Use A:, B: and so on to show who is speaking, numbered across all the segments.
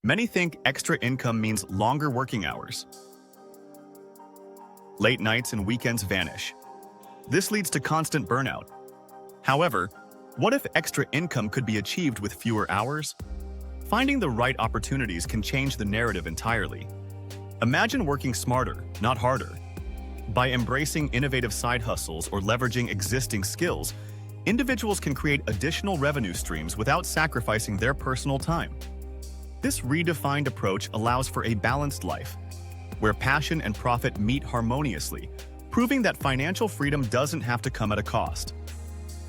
A: Many think extra income means longer working hours. Late nights and weekends vanish. This leads to constant burnout. However, what if extra income could be achieved with fewer hours? Finding the right opportunities can change the narrative entirely. Imagine working smarter, not harder. By embracing innovative side hustles or leveraging existing skills, individuals can create additional revenue streams without sacrificing their personal time. This redefined approach allows for a balanced life, where passion and profit meet harmoniously, proving that financial freedom doesn't have to come at a cost.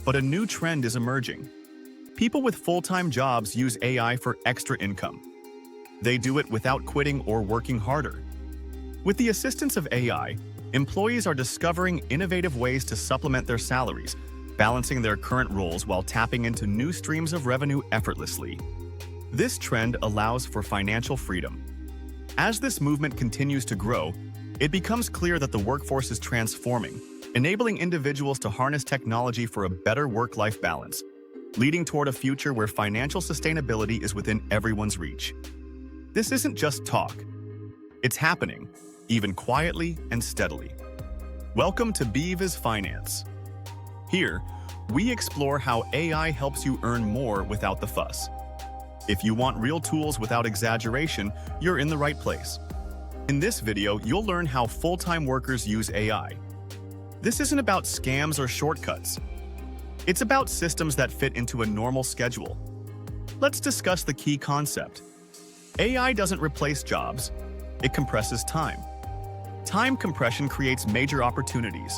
A: But a new trend is emerging. People with full-time jobs use AI for extra income. They do it without quitting or working harder. With the assistance of AI, employees are discovering innovative ways to supplement their salaries, balancing their current roles while tapping into new streams of revenue effortlessly. This trend allows for financial freedom. As this movement continues to grow, it becomes clear that the workforce is transforming, enabling individuals to harness technology for a better work-life balance, leading toward a future where financial sustainability is within everyone's reach. This isn't just talk. It's happening, even quietly and steadily. Welcome to Beavis Finance. Here, we explore how AI helps you earn more without the fuss. If you want real tools without exaggeration, you're in the right place. In this video, you'll learn how full-time workers use AI. This isn't about scams or shortcuts. It's about systems that fit into a normal schedule. Let's discuss the key concept. AI doesn't replace jobs, it compresses time. Time compression creates major opportunities.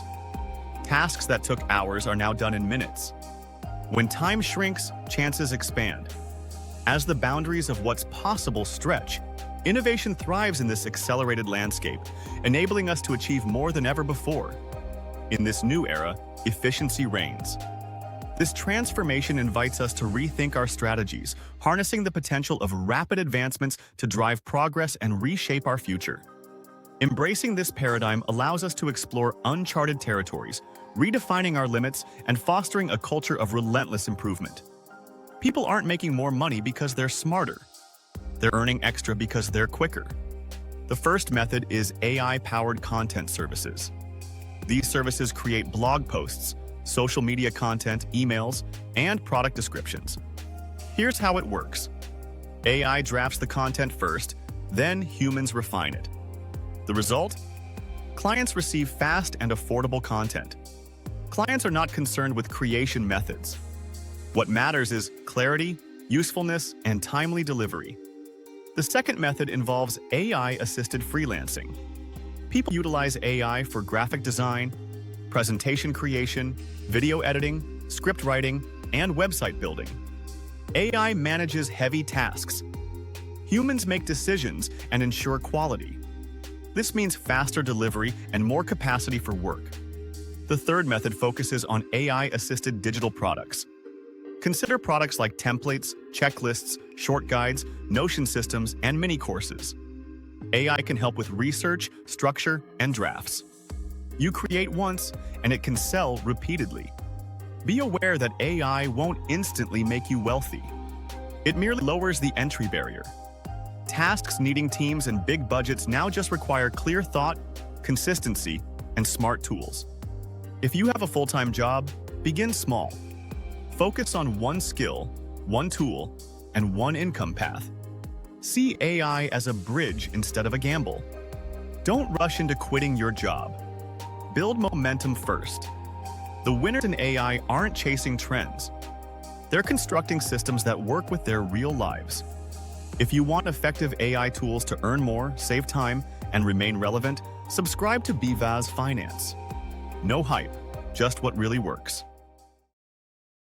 A: Tasks that took hours are now done in minutes. When time shrinks, chances expand. As the boundaries of what's possible stretch, innovation thrives in this accelerated landscape, enabling us to achieve more than ever before. In this new era, efficiency reigns. This transformation invites us to rethink our strategies, harnessing the potential of rapid advancements to drive progress and reshape our future. Embracing this paradigm allows us to explore uncharted territories, redefining our limits and fostering a culture of relentless improvement. People aren't making more money because they're smarter. They're earning extra because they're quicker. The first method is AI-powered content services. These services create blog posts, social media content, emails, and product descriptions. Here's how it works. AI drafts the content first, then humans refine it. The result? Clients receive fast and affordable content. Clients are not concerned with creation methods. What matters is clarity, usefulness, and timely delivery. The second method involves AI-assisted freelancing. People utilize AI for graphic design, presentation creation, video editing, script writing, and website building. AI manages heavy tasks. Humans make decisions and ensure quality. This means faster delivery and more capacity for work. The third method focuses on AI-assisted digital products. Consider products like templates, checklists, short guides, Notion systems, and mini courses. AI can help with research, structure, and drafts. You create once, and it can sell repeatedly. Be aware that AI won't instantly make you wealthy. It merely lowers the entry barrier. Tasks needing teams and big budgets now just require clear thought, consistency, and smart tools. If you have a full-time job, begin small. Focus on one skill, one tool, and one income path. See AI as a bridge instead of a gamble. Don't rush into quitting your job. Build momentum first. The winners in AI aren't chasing trends. They're constructing systems that work with their real lives. If you want effective AI tools to earn more, save time, and remain relevant, subscribe to Beavis Finance. No hype, just what really works.